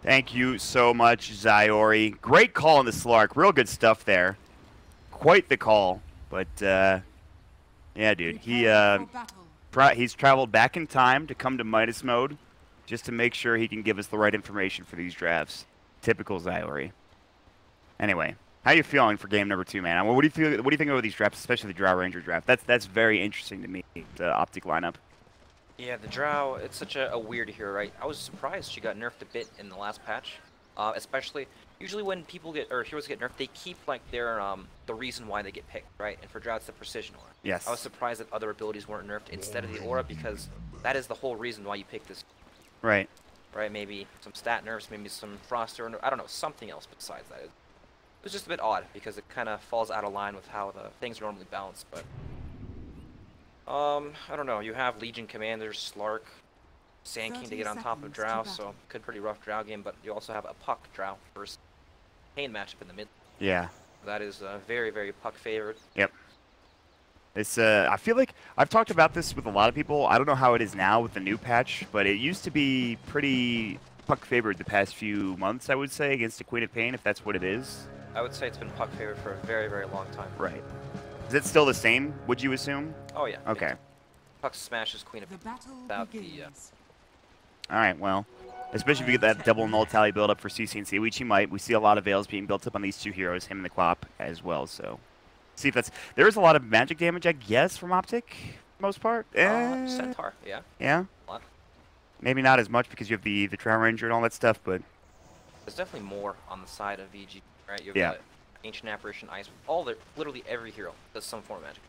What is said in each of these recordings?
Thank you so much, Zyori. Great call on the Slark. Real good stuff there. Quite the call. But, yeah, dude. He's traveled back in time to come to Midas Mode just to make sure he can give us the right information for these drafts. Typical Zyori. Anyway, how you feeling for game number 2, man? What do you feel? What do you think about these drafts, especially the Drow Ranger draft? That's very interesting to me. The OpTic lineup. Yeah, the Drow, it's such a weird hero, right? I was surprised she got nerfed a bit in the last patch. Especially, usually when people get, or heroes get nerfed, they keep, like, their, the reason why they get picked, right? And for Drow, it's the Precision Aura. Yes. I was surprised that other abilities weren't nerfed instead of the Aura, because that is the whole reason why you pick this. Right. Right, maybe some stat nerfs, maybe some Frost, or I don't know, something else besides that. It was just a bit odd, because it kind of falls out of line with how the things normally balance, but... I don't know, you have Legion Commanders, Slark, Sand King to get on top of Drow, so could pretty rough Drow game, but you also have a Puck Drow versus Pain matchup in the mid. Yeah. That is a very, very Puck favored. Yep. It's I feel like I've talked about this with a lot of people. I don't know how it is now with the new patch, but it used to be pretty Puck favored the past few months, I would say, against the Queen of Pain, if that's what it is. I would say it's been Puck favored for a very, very long time. Right. Is it still the same, would you assume? Oh, yeah. Okay. Puck smashes Queen of Pain without the... Alright, well, especially if you get that double null tally build up for CC and C, which you might. We see a lot of Veils being built up on these two heroes, him and the Quap as well, so... See if that's... There is a lot of magic damage, I guess, from OpTic, for the most part. Centaur, yeah. Yeah? A lot. Maybe not as much because you have the Drow Ranger and all that stuff, but... There's definitely more on the side of VG, right? You have Yeah. the Ancient Apparition, Ice, all the... Literally every hero does some form of magic.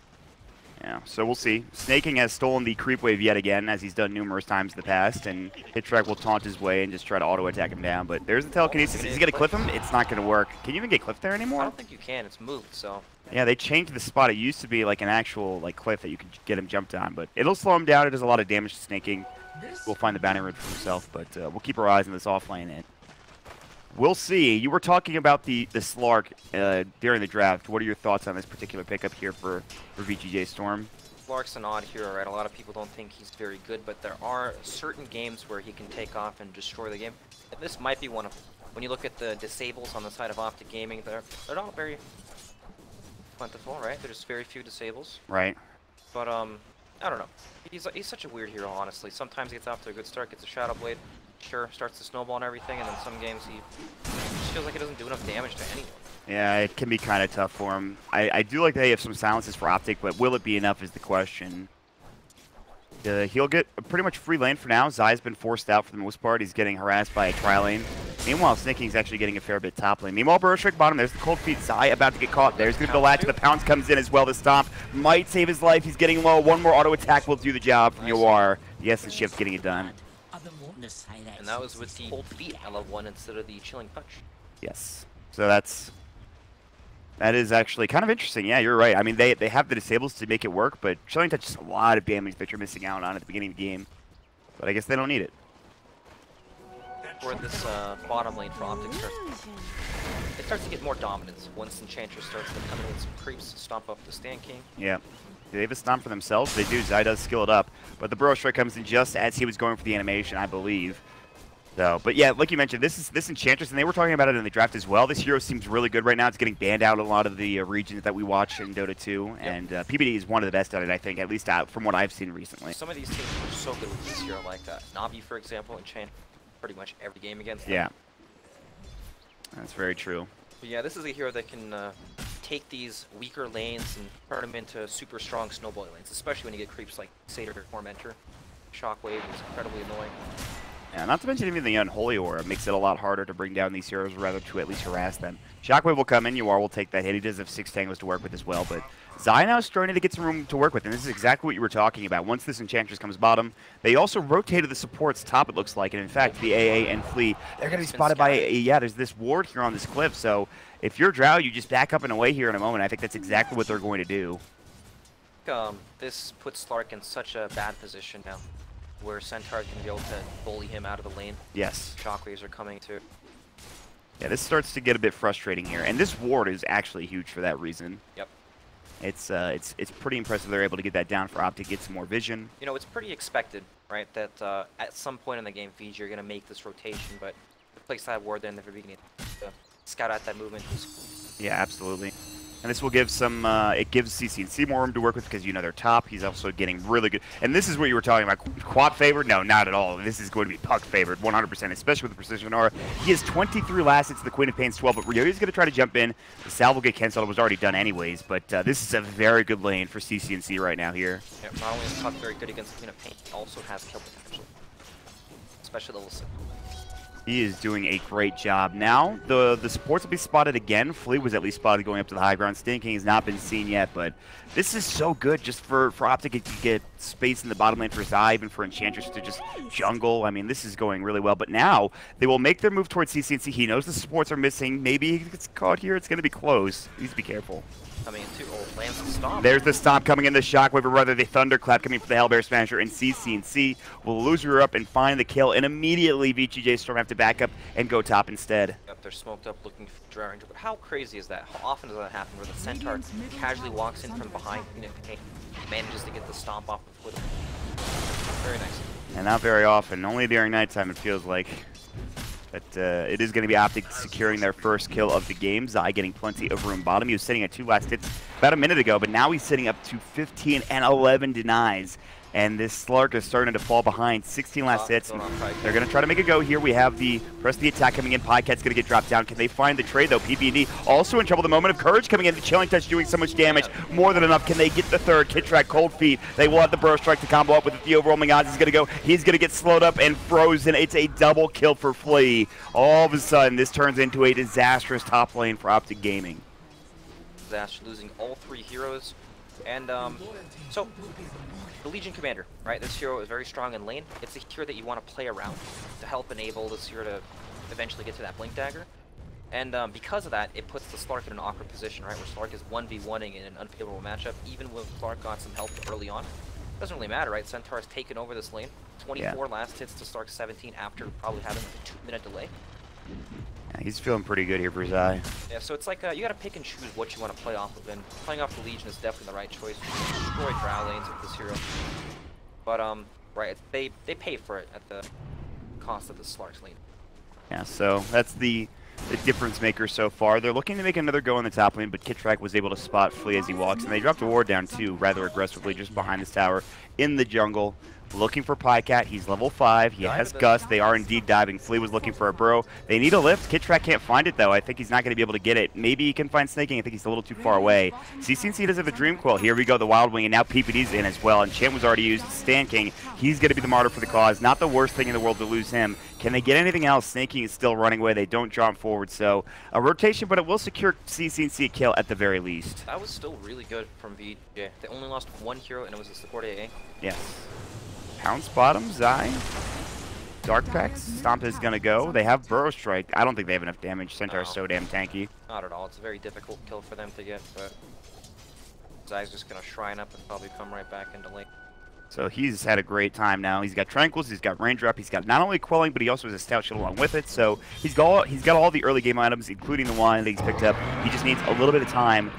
Yeah, so we'll see. Snaking has stolen the creep wave yet again, as he's done numerous times in the past, and Hittrack will taunt his way and just try to auto-attack him down, but there's the telekinesis. Is he going to clip him? It's not going to work. Can you even get clipped there anymore? I don't think you can. It's moved, so... Yeah, they changed the spot. It used to be like an actual like cliff that you could get him jumped on, but it'll slow him down. It does a lot of damage to snaking. We'll find the bounty rune for himself, but we'll keep our eyes on this offlane. And we'll see. You were talking about the Slark during the draft. What are your thoughts on this particular pickup here for VGJ.Storm? Slark's an odd hero, right? A lot of people don't think he's very good, but there are certain games where he can take off and destroy the game. And this might be one of them. When you look at the disables on the side of OpTic Gaming, they're not very plentiful, right? There's very few disables. Right. But I don't know. He's such a weird hero, honestly. Sometimes he gets off to a good start, gets a Shadow Blade, sure, starts to snowball and everything, and then some games he just feels like he doesn't do enough damage to anyone. Yeah, it can be kind of tough for him. I do like that they have some silences for OpTic, but will it be enough is the question. He'll get a pretty much free lane for now. Zai's been forced out for the most part. He's getting harassed by a tri-lane. Meanwhile, Snaking's actually getting a fair bit top lane. Meanwhile, Burrowstrike bottom. There's the cold feet. Zai about to get caught. There's going to be the latch. The pounce comes in as well to stomp. Might save his life. He's getting low. One more auto attack will do the job from Yoar. Yes, the shift's getting it done. And that was with the cold feet at level 1 instead of the chilling punch. Yes. So that is actually kind of interesting. Yeah, you're right. I mean, they have the disables to make it work, but chilling touch is a lot of damage that you're missing out on at the beginning of the game. But I guess they don't need it. Where this bottom lane for OpTic starts to get more dominance once Enchantress starts to come in with some creeps to stomp up the Stand King. Yeah. Do they have a stomp for themselves? They do. Zai does skill it up. But the Burrow Strike comes in just as he was going for the animation, I believe. So, but yeah, like you mentioned, this Enchantress, and they were talking about it in the draft as well. This hero seems really good right now. It's getting banned out in a lot of the regions that we watch in Dota 2. Yep. And PBD is one of the best at it, I think, at least from what I've seen recently. Some of these teams are so good with this hero, like Navi, for example, Enchant pretty much every game against them. Yeah. That's very true. But yeah, this is a hero that can take these weaker lanes and turn them into super strong snowball lanes, especially when you get creeps like Satyr or Tormentor. Shockwave is incredibly annoying. Yeah, not to mention even the Unholy Aura makes it a lot harder to bring down these heroes, or rather to at least harass them. Shockwave will come in, Yoar will take that hit. He does have 6 tangos to work with as well, but Zai now is starting to get some room to work with, and this is exactly what you were talking about. Once this Enchantress comes bottom, they also rotated the supports top, it looks like, and in fact, the AA and Flea, they're going to be spotted by yeah, there's this ward here on this cliff, so if you're Drow, you just back up and away here in a moment. I think that's exactly what they're going to do. This puts Slark in such a bad position now, where Centaur can be able to bully him out of the lane. Yes. Shockwaves are coming too. Yeah, this starts to get a bit frustrating here, and this ward is actually huge for that reason. Yep. It's pretty impressive they're able to get that down for OpTic, get some more vision. You know, it's pretty expected, right, that at some point in the game, VG are going to make this rotation, but place that ward there in the very beginning to scout out that movement. Yeah, absolutely. And this will give some, it gives CCNC more room to work with because, you know, they're top. He's also getting really good. And this is what you were talking about. Quad favored? No, not at all. This is going to be puck favored, 100%, especially with the precision aura. He has 23 last hits to the Queen of Pain's 12, but Ryoya's going to try to jump in. The salve will get canceled. It was already done anyways, but this is a very good lane for CCNC right now here. Yeah, not only is puck very good against the Queen of Pain, he also has kill potential. Especially level 6. He is doing a great job. Now, the supports will be spotted again. Flea was at least spotted going up to the high ground. Stinking has not been seen yet, but this is so good just for OpTic to get space in the bottom lane for Zai, even for Enchantress to just jungle. I mean, this is going really well. But now, they will make their move towards CCNC. He knows the supports are missing. Maybe he gets caught here. It's going to be close. He needs to be careful. Coming into lands the stomp. There's the stomp coming in, the shockwave, or rather the thunderclap coming from the Hellbear Smasher, and CCNC will lose her up and find the kill, and immediately VGJ.Storm have to back up and go top instead. Yep, they're smoked up looking for Dry Ranger, but how crazy is that? How often does that happen where the Centaur casually walks in from behind and manages to get the stomp off the foot? Very nice. And not very often, only during nighttime it feels like. But it is going to be OpTic securing their first kill of the game. Zai getting plenty of room bottom. He was sitting at 2 last hits about a minute ago, but now he's sitting up to 15 and 11 denies. And this Slark is starting to fall behind. 16 last hits. They're going to try to make a go here. We have the press the attack coming in. Podcat's going to get dropped down. Can they find the trade, though? PB&D also in trouble. The moment of courage coming in. The Chilling Touch doing so much damage. More than enough. Can they get the third? Kid-Track, Cold Feet. They will have the Burrow Strike to combo up with it. The overwhelming odds is going to go. He's going to get slowed up and frozen. It's a double kill for Flea. All of a sudden, this turns into a disastrous top lane for OpTic Gaming. Disaster, losing all 3 heroes. And, so... the Legion Commander, right? This hero is very strong in lane. It's a hero that you want to play around to help enable this hero to eventually get to that Blink Dagger. And because of that, it puts the Slark in an awkward position, right? Where Slark is 1v1ing in an unfavorable matchup, even when Slark got some help early on. Doesn't really matter, right? Centaur's taken over this lane. 24 last hits to Slark 17 after probably having a 2-minute delay. Yeah, he's feeling pretty good here for Zai. Yeah, so it's like you gotta pick and choose what you want to play off of, and playing off the Legion is definitely the right choice. Destroy drow lanes with this hero. But right, they pay for it at the cost of the Slark's lane. Yeah, so that's the difference maker so far. They're looking to make another go in the top lane, but Kid-Track was able to spot Flea as he walks, and they dropped a ward down too, rather aggressively, just behind this tower in the jungle. Looking for Pycat. He's level 5. He has Gust. They are indeed diving. Flea was looking for a burrow. They need a lift. Kid-Track can't find it, though. I think he's not going to be able to get it. Maybe he can find Snaking. I think he's a little too far away. CCNC does have a Dream Quill. Here we go, the Wild Wing, and now PPD's in as well. And Chant was already used. Stan King. He's going to be the martyr for the cause. Not the worst thing in the world to lose him. Can they get anything else? Snaking is still running away. They don't jump forward, so a rotation, but it will secure CCNC a kill at the very least. That was still really good from VGJ. They only lost 1 hero, and it was a support AA. Yes. Pounce bottom, Zai. Dark Packs, Stomp is going to go. They have Burrow Strike. I don't think they have enough damage. Centaur's so damn tanky. Not at all. It's a very difficult kill for them to get, but Zai's just going to Shrine up and probably come right back into lane. So he's had a great time now. He's got Tranquils, he's got Raindrop, he's got not only Quelling, but he also has a Stout Shield along with it. So he's got all the early game items, including the one that he's picked up. He just needs a little bit of time.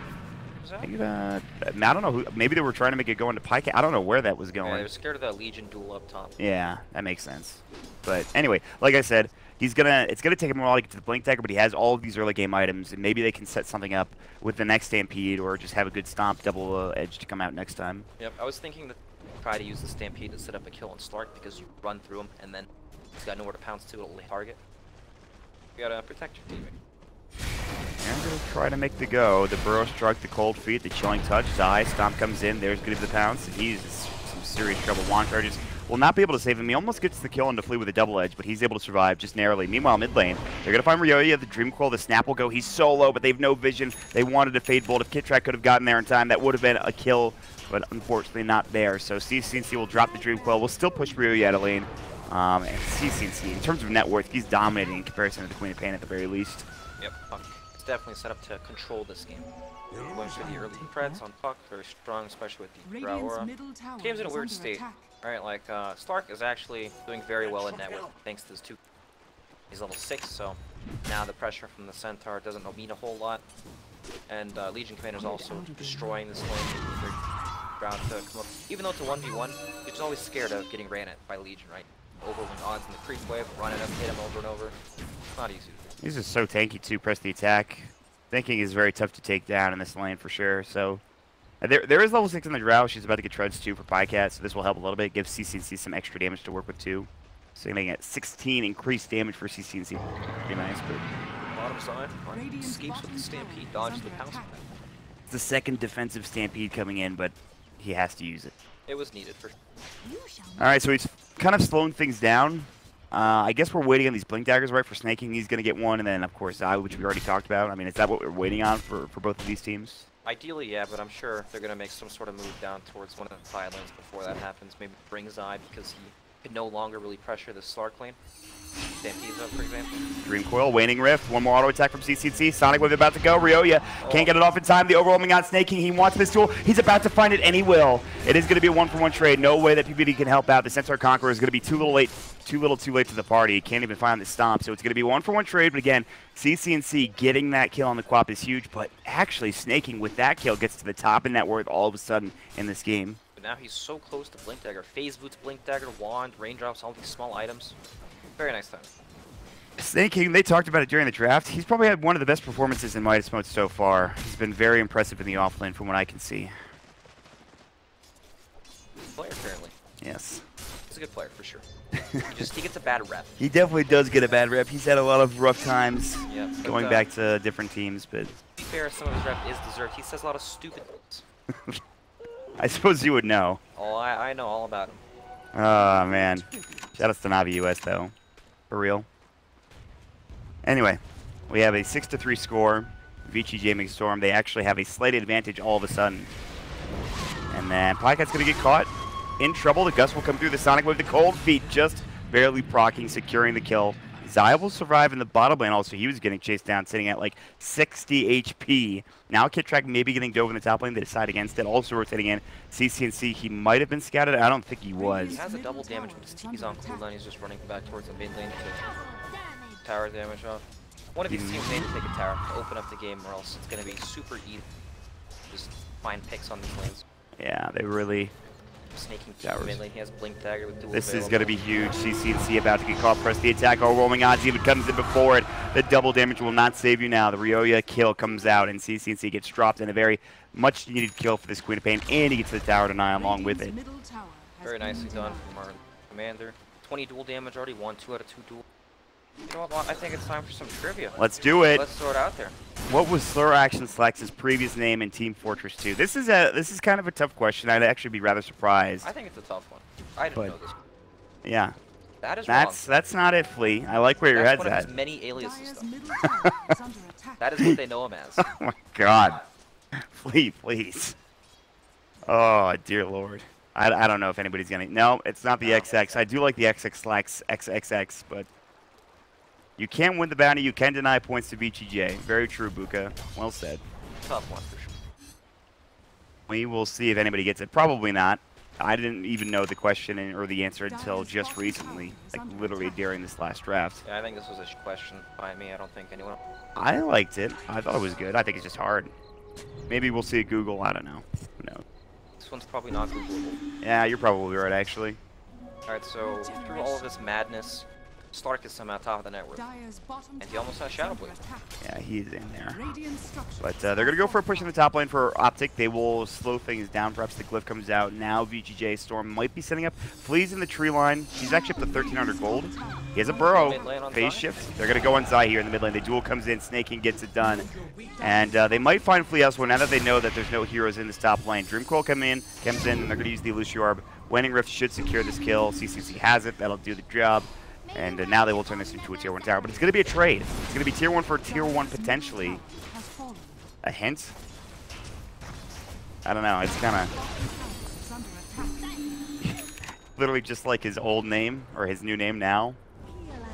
I don't know who. Maybe they were trying to make it go into Pycat. I don't know where that was going. Yeah, they were scared of that Legion duel up top. Yeah, that makes sense. But anyway, like I said, it's gonna take him a while to get to the Blink Dagger, but he has all of these early game items, and maybe they can set something up with the next Stampede, or just have a good Stomp double edge to come out next time. Yep, I was thinking that try to use the Stampede to set up a kill on Slark, because you run through him, and then he's got nowhere to pounce to. It'll target. You gotta protect your teammate. I'm going to try to make the go. The Burrow Strike, the Cold Feet, the Chilling Touch, Zai, Stomp comes in. There's going to be the pounce, and he's in some serious trouble. Wand Charges will not be able to save him. He almost gets the kill on the Flea with a double edge, but he's able to survive just narrowly. Meanwhile, mid lane, they're going to find Ryoya. The Dream Quill, the Snap will go. He's so low, but they have no vision. They wanted a Fade Bolt. If Kid-Track could have gotten there in time, that would have been a kill, but unfortunately not there. So CCNC will drop the Dream Quill. We'll still push Ryoya out of lane. And CCNC, in terms of net worth, he's dominating in comparison to the Queen of Pain at the very least. Yep, Puck is definitely set up to control this game. Going for the early threats on Puck, very strong, especially with the Drow Aura. The game's in a weird state, right? Like, Slark is actually doing very well in net worth, thanks to his 2. He's level 6, so now the pressure from the Centaur doesn't mean a whole lot. And Legion Commander's also destroying this lane for Drow to come up. Even though it's a 1v1, you're just always scared of getting ran at by Legion, right? overwhelming odds in the creep wave, run it up, hit him over and over. It's not easy. These are so tanky too. Press the attack. Thinking is very tough to take down in this lane for sure. So there is level 6 in the Drow. She's about to get Treads too for Pycat, so this will help a little bit. Gives CCNC some extra damage to work with too. So you're gonna get 16 increased damage for CCNC. Pretty nice, but Bottom side, escapes with the Stampede, dodges the pounce. it's the second defensive Stampede coming in, but he has to use it. It was needed for. Alright, so he's kind of slowing things down. I guess we're waiting on these Blink Daggers, right, for Snaking. He's going to get one, and then, of course, Zai, which we already talked about. I mean, is that what we're waiting on for both of these teams? Ideally, yeah, but I'm sure they're going to make some sort of move down towards one of the side lanes before that happens. Maybe bring Zai because he could no longer really pressure the Slark lane. Stampede's up, for example. Dream Coil, Waning Rift, one more auto attack from CCNC. Sonic Wave about to go. Ryoya can't get it off in time. The overwhelming on Snaking. He wants this tool. He's about to find it, and he will. It is going to be a 1-for-1 trade. No way that PBD can help out. The Centaur Conqueror is going to be too little too late to the party. He can't even find the stomp. So it's going to be a 1-for-1 trade. But again, CCNC getting that kill on the Quap is huge. But actually, Snaking with that kill gets to the top in net worth all of a sudden in this game. But now he's so close to Blink Dagger. Phase Boots, Blink Dagger, Wand, Raindrops, all these small items. Very nice time. Snaking, they talked about it during the draft. He's probably had one of the best performances in Midas Mode so far. He's been very impressive in the offlane from what I can see. Player, apparently. Yes. He's a good player, for sure. He gets a bad rep. He definitely does get a bad rep. He's had a lot of rough times going back to different teams, but... To be fair, some of his rep is deserved. He says a lot of stupid things. I suppose you would know. Oh, I know all about him. Oh, man. Shout out to Navi US, though. For real. Anyway, we have a 6-3 score. VGJ.Storm. They actually have a slight advantage all of a sudden. And then Pycat's going to get caught. In trouble. The Gust will come through the Sonic Wave. The Cold Feet just barely proccing, securing the kill. Zai will survive in the bottom lane also. He was getting chased down, sitting at like 60 HP. Now Kit Track maybe getting dove in the top lane. They decide against it. Also rotating in. CCNC, he might have been scouted. I don't think he was. He has a double damage when his T's on cooldown. He's just running back towards the mid lane to tower damage off. One of these teams need to take a tower to open up the game, or else it's going to be super easy. Just find picks on these lanes. Yeah, they really... Snaking through mid lane. He has Blink Dagger with dual This is going to be huge. CCNC about to get caught. Press the attack. Overwhelming odds even comes in before it. The double damage will not save you now. The Ryoya kill comes out, and CCNC gets dropped in a very much needed kill for this Queen of Pain, and he gets the tower deny along with it. Very nicely done from our commander. 20 dual damage already. 2 out of 2 dual. You know what? I think it's time for some trivia. Let's do it. Let's throw it out there. What was Slur Action Slex's previous name in Team Fortress 2? This is kind of a tough question. I'd actually be rather surprised. I think it's a tough one. I didn't know this. Yeah. That is wrong. That's not it, Flea. I like where your head's at. That's one of his many aliases, though. That is what they know him as. Oh my God. Flea, please. Oh dear Lord. I don't know if anybody's gonna. No, it's not the XX. I do like the XX Slex XXX, but. You can't win the bounty, you can deny points to VGJ. Very true, Buka. Well said. Tough one for sure. We will see if anybody gets it. Probably not. I didn't even know the question or the answer until just recently, like literally during this last draft. Yeah, I think this was a question by me. I don't think anyone... I liked it. I thought it was good. I think it's just hard. Maybe we'll see it Google. I don't know. Who knows? This one's probably not Googleable. Yeah, you're probably right, actually. Alright, so through all of this madness, Stark is somehow top of the network, and he almost has Shadow Blade. Yeah, he's in there. But they're going to go for a push in the top lane for OpTic. They will slow things down. Perhaps the Glyph comes out. Now VGJ.Storm might be setting up. Flea's in the tree line. He's actually up to 1,300 gold. He has a burrow. Phase shift. They're going to go on Zai here in the mid lane. The duel comes in. Snaking gets it done. And they might find Flea elsewhere now that they know that there's no heroes in this top lane. Dreamcoil comes in, and they're going to use the Illusion Orb. Waning Rift should secure this kill. CCC has it. That'll do the job. And now they will turn this into a tier 1 tower. But it's going to be a trade. It's going to be tier 1 for tier 1 potentially. A hint? I don't know. It's kind of literally just like his old name or his new name now.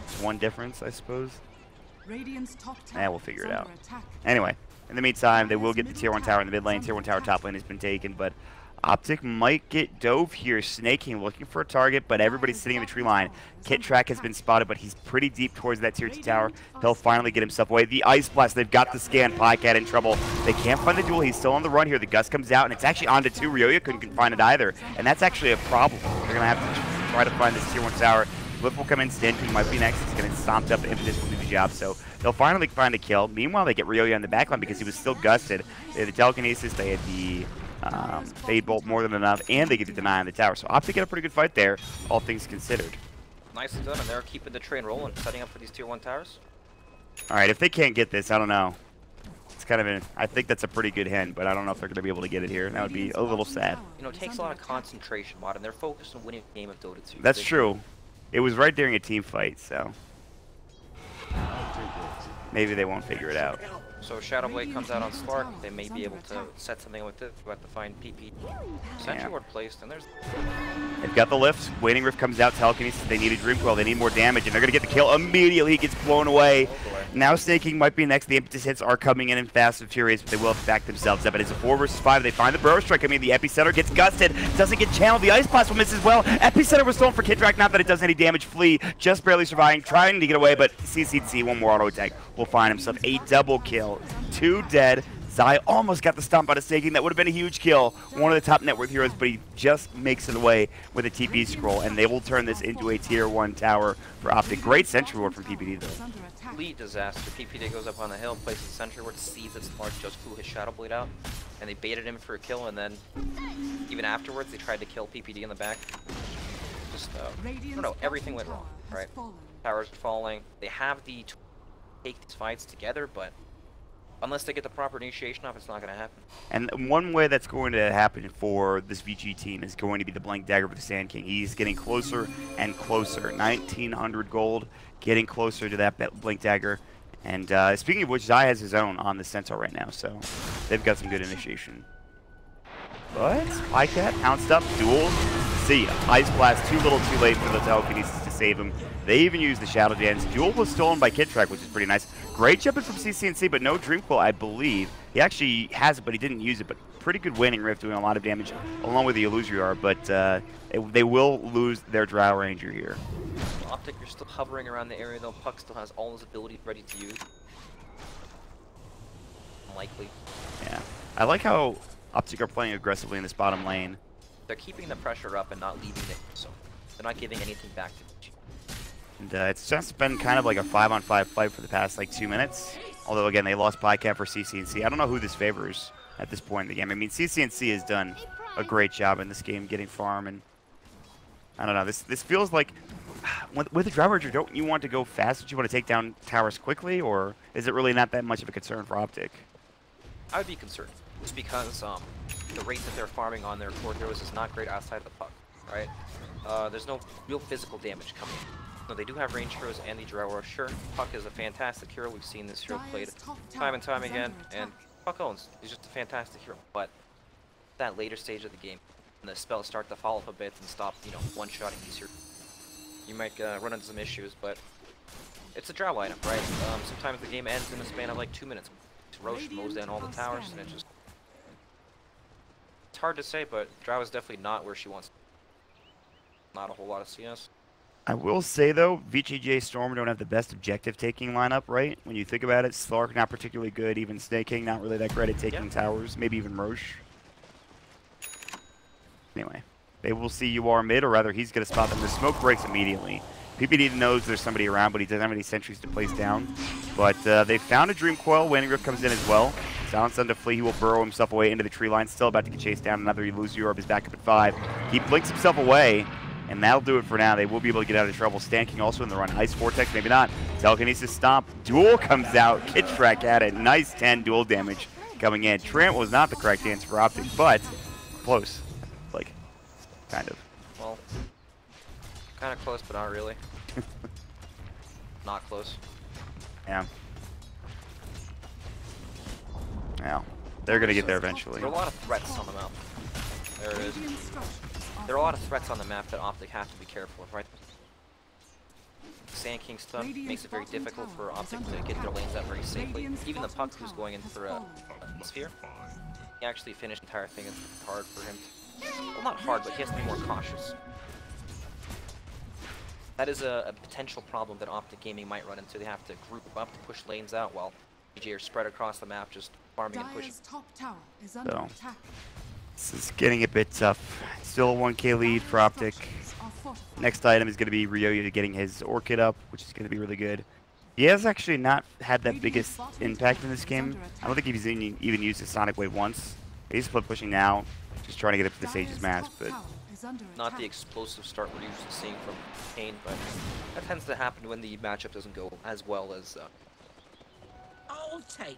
It's one difference, I suppose. We'll figure it out. Anyway, in the meantime, they will get the tier 1 tower in the mid lane. Tier 1 tower top lane has been taken, but OpTic might get dove here. Snaking, looking for a target, but everybody's sitting in the tree line. Kit Track has been spotted, but he's pretty deep towards that tier 2 tower. He'll finally get himself away. The Ice Blast, they've got the scan. Pycat in trouble. They can't find the duel. He's still on the run here. The Gust comes out, and it's actually onto 2. Ryoya couldn't find it either, and that's actually a problem. They're going to have to try to find this tier 1 tower. Flip will come in, Stanking might be next. He's going to stomp up, Impetus will do the job, so they'll finally find a kill. Meanwhile, they get Ryoya on the backline because he was still gusted. They had the telekinesis, they had the Fade Bolt more than enough, and they get the deny on the tower. So OpTic get a pretty good fight there, all things considered. Nicely done, and they're keeping the train rolling, setting up for these tier 1 towers. All right, if they can't get this, I don't know. It's kind of I think that's a pretty good hint, but I don't know if they're going to be able to get it here. That would be a little sad. You know, it takes a lot of concentration, Mod, and they're focused on winning a game of Dota 2. That's true. It was right during a team fight, so maybe they won't figure it out. So Shadowblade comes out on Slark, they may be able to set something with it, we have to find PP. Sentry Ward placed, and there's... They've got the lift, Waning Rift comes out, telekinesis, they need a Dream Coil, they need more damage, and they're going to get the kill immediately, he gets blown away. Now Snaking might be next, the Impetus hits are coming in fast and furious, but they will have to back themselves up. It is a 4 versus 5, they find the Burrow Strike, I mean the Epicenter gets gusted, doesn't get channeled, the Ice Blast will miss as well. Epicenter was stolen for Kidrak, not that it does any damage, Flea just barely surviving, trying to get away, but CCC, one more auto attack, will find himself a double kill. 2 dead. Zai almost got the stomp out of Snaking. That would have been a huge kill. One of the top net worth heroes, but he just makes it away with a TP scroll, and they will turn this into a tier 1 tower for OpTic. Great sentry ward from PPD, though. Complete disaster. PPD goes up on the hill, places sentry ward, sees that Slark just flew his Shadow Blade out, and they baited him for a kill, and then even afterwards they tried to kill PPD in the back. Just, I don't know, everything went wrong, right? Towers are falling. They have the to take these fights together, but unless they get the proper initiation off, it's not going to happen. And one way that's going to happen for this VG team is going to be the Blank Dagger with the Sand King. He's getting closer and closer. 1,900 gold, getting closer to that Blank Dagger. And speaking of which, Zai has his own on the Centaur right now, so they've got some good initiation. But Pycat, pounced up, duel, see, Ice Blast too little too late for the telekinesis to save him. They even used the Shadow Dance. Duel was stolen by Kidrak, which is pretty nice. Great jumping from CCNC, but no Dream Coil, I believe. He actually has it, but he didn't use it. But pretty good Waning Rift, doing a lot of damage along with the Illusory. But they will lose their Drow Ranger here. OpTic, you're still hovering around the area, though. Puck still has all his abilities ready to use. Unlikely. Yeah. I like how OpTic are playing aggressively in this bottom lane. They're keeping the pressure up and not leaving it, so they're not giving anything back to VG. And it's just been kind of like a 5-on-5 fight for the past like 2 minutes. Although again, they lost Pycat for CCNC. I don't know who this favors at this point in the game. I mean, CCNC has done a great job in this game getting farm, and I don't know. This feels like with the Drow Ranger, don't you want to go fast? Don't you want to take down towers quickly, or is it really not that much of a concern for OpTic? I would be concerned, just because the rate that they're farming on their core heroes is not great outside of the puck, right? There's no real physical damage coming. No, they do have range heroes and the Drow. Sure, Puck is a fantastic hero. We've seen this hero played time and time again, and Puck owns. He's just a fantastic hero. But that later stage of the game, when the spells start to fall off a bit and stop, one-shotting these heroes, you might run into some issues. But it's a Drow item, right? Sometimes the game ends in a span of like 2 minutes. Roche mows down all the towers, and it just... It's hard to say, but Drow is definitely not where she wants to be. Not a whole lot of CS. I will say, though, VGJ.Storm don't have the best objective-taking lineup, right? When you think about it, Slark not particularly good, even Snaking not really that great at taking towers, maybe even Roche. Anyway, they will see you are mid, or rather he's going to spot them. The smoke breaks immediately. PPD knows there's somebody around, but he doesn't have any sentries to place down. But they found a Dream Coil. Waning Rift comes in as well. Silence on to flee. He will burrow himself away into the tree line. Still about to get chased down. Another Illusory Orb is back up at 5. He blinks himself away. And that'll do it for now. They will be able to get out of trouble. Stanking also in the run. Ice Vortex, maybe not. Telekinesis Stomp. Duel comes out. Kidrak at it. Nice 10 duel damage coming in. Trant was not the correct answer for OpTic, but close. Like, kind of. Well, kind of close, but not really. Not close. Yeah. Yeah. They're going to get there eventually. There are a lot of threats on the map. There it is. There are a lot of threats on the map that OpTic have to be careful of, right? Sand King stuff makes it very difficult for OpTic to get their lanes out very safely. Even the Puck who's going in for a sphere, he actually finished the entire thing. It's hard for him to, well, not hard, but he has to be more cautious. That is a potential problem that OpTic Gaming might run into. They have to group up to push lanes out while VG are spread across the map, just farming and pushing. So, this is getting a bit tough. Still a 1K lead for OpTic. Next item is going to be Ryoya getting his Orchid up, which is going to be really good. He has actually not had that biggest impact in this game. I don't think he's even used his Sonic Wave once. He's split pushing now, just trying to get up to the Sage's Mask, but not the explosive start we're usually seeing from Kane, but that tends to happen when the matchup doesn't go as well as.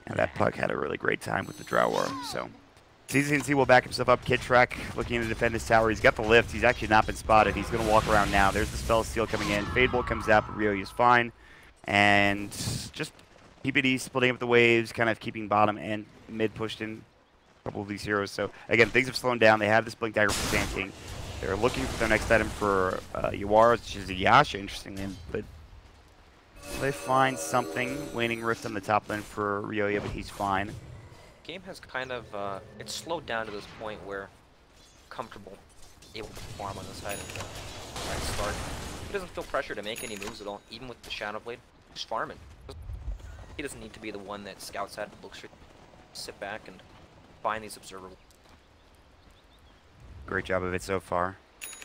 And that Puck had a really great time with the Drow War, so. CZNC will back himself up. Kid Shrek looking to defend his tower. He's got the lift. He's actually not been spotted. He's going to walk around now. There's the Spell Steal coming in. Fade Bolt comes out, but Ryoya's fine. And just PPD splitting up the waves, kind of keeping bottom and mid pushed in a couple of these heroes. So, again, things have slowed down. They have this Blink Dagger for Sand King. They're looking for their next item for Yawara, which is a Yasha, interestingly. But they find something. Waning Rift on the top lane for Ryoya, but he's fine. Game has kind of it's slowed down to this point where comfortable able to farm on the side of the right start. He doesn't feel pressure to make any moves at all, even with the Shadow Blade. He's farming. He doesn't need to be the one that scouts out and looks for. Sit back and find these observables. Great job of it so far.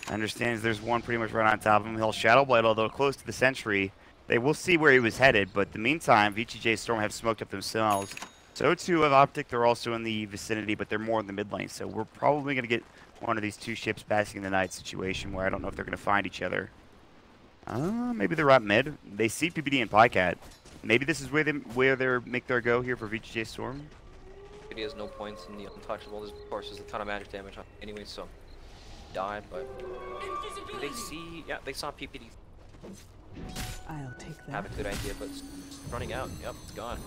Understands there's one pretty much right on top of him. He'll Shadow Blade, although close to the Sentry. They will see where he was headed, but in the meantime, VGJ.Storm have smoked up themselves. So too have OpTic. They're also in the vicinity, but they're more in the mid lane. So we're probably going to get one of these two ships basking in the night situation where I don't know if they're going to find each other. Maybe they're out mid. They see PPD and Pycat. Maybe this is where they make their go here for VGJ.Storm. He has no points in the untouchable. There's, of course, there's a ton of magic damage on anyway, so die. But they see, yeah, they saw PPD. I'll take that. Have a good idea, but it's running out. Yep, it's gone.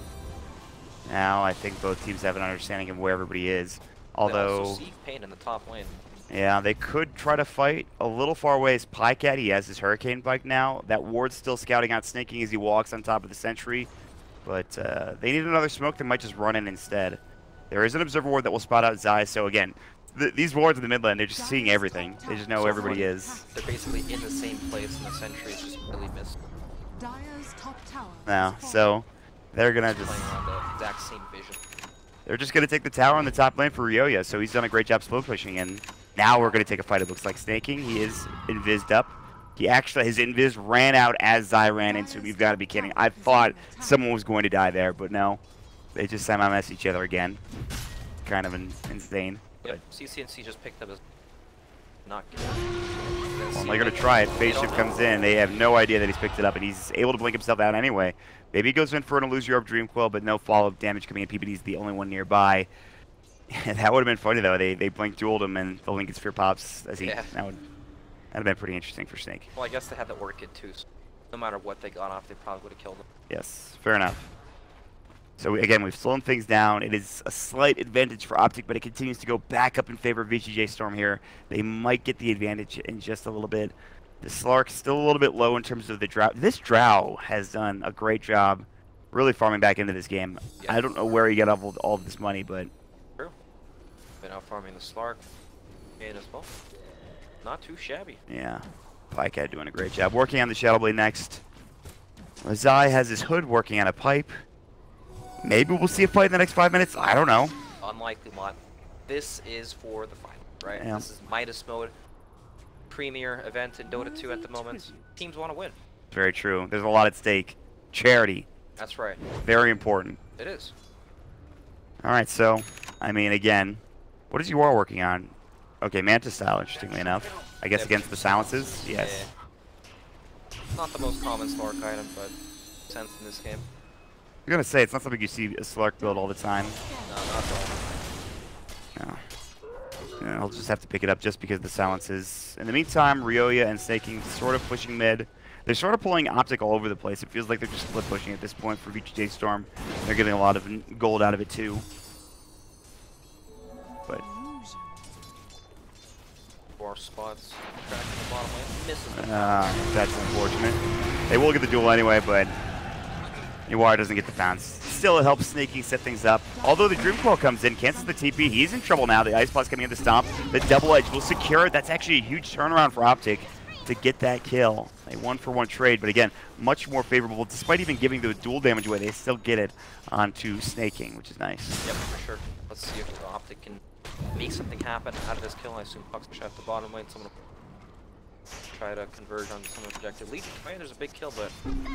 Now I think both teams have an understanding of where everybody is. Although, they also see Pain in the top lane. Yeah, they could try to fight a little far away. Is Pycat, he has his Hurricane bike now. That ward's still scouting out Snaking as he walks on top of the Sentry. But they need another smoke. They might just run in instead. There is an Observer ward that will spot out Zai. So again, these wards in the mid lane, they're just seeing everything. They just know where everybody is. They're basically in the same place, and the Sentry is just really missed. Now, so they're gonna just playing around the exact same vision. They're just gonna take the tower on the top lane for Ryoya. So he's done a great job slow pushing, and now we're gonna take a fight. It looks like Snaking. He is invised up. He actually, his invis ran out as Zai ran into him. You've got to be kidding. I thought someone was going to die there, but no. They just somehow mess each other again. Kind of insane. Yep, CCNC just picked up his not good. Well, they're going to try it. Phase shift comes in. They have no idea that he's picked it up, and he's able to blink himself out anyway. Maybe he goes in for an Illusion Orb Dream Quill, but no follow-up damage coming in. PPD's the only one nearby. That would have been funny, though. They blink dueled him, and the Lincoln Sphere pops as he... Yeah. That'd have been pretty interesting for Snake. Well, I guess they had the Orchid, too, so no matter what they got off, they probably would have killed him. Yes, fair enough. So again, we've slowed things down. It is a slight advantage for OpTic, but it continues to go back up in favor of VGJ.Storm here. They might get the advantage in just a little bit. The Slark's still a little bit low in terms of the Drow. This Drow has done a great job really farming back into this game. Yeah. I don't know where he got all of this money, but... True. Been out farming the Slark and as well. Not too shabby. Yeah. Pycat doing a great job. Working on the Shadow Blade next. Zai has his Hood working on a pipe. Maybe we'll see a fight in the next 5 minutes. I don't know. Unlikely lot. This is for the final, right? Yeah. This is Midas Mode. Premier event in Dota 2 at the moment. Teams want to win. Very true. There's a lot at stake. Charity. That's right. Very important. It is. Alright, so, I mean, again, what is you are working on? Okay, Manta Style, interestingly enough. I guess against the silences? Yes. Yeah. Not the most common Slark item, but sense in this game. I'm gonna say, it's not something you see a Slark build all the time. No, not at all. No. Yeah, I'll just have to pick it up just because of the silences. In the meantime, Ryoya and Snaking sort of pushing mid. They're sort of pulling OpTic all over the place. It feels like they're just split pushing at this point for VGJ.Storm. They're getting a lot of gold out of it too. But 4 spots. Tracking the bottom lane. Misses them. that's unfortunate. They will get the duel anyway, but Yawara doesn't get the bounce. Still, it helps Snaking set things up. Although the Dream Coil comes in, cancels the TP. He's in trouble now. The Ice Blast coming in to stomp. The Double Edge will secure it. That's actually a huge turnaround for OpTic to get that kill. A 1-for-1 trade, but again, much more favorable. Despite even giving the dual damage away, they still get it onto Snaking, which is nice. Yep, for sure. Let's see if OpTic can make something happen out of this kill. I assume Puck's at the bottom lane. Someone try to converge on some objective. Legion Commander's a big kill, but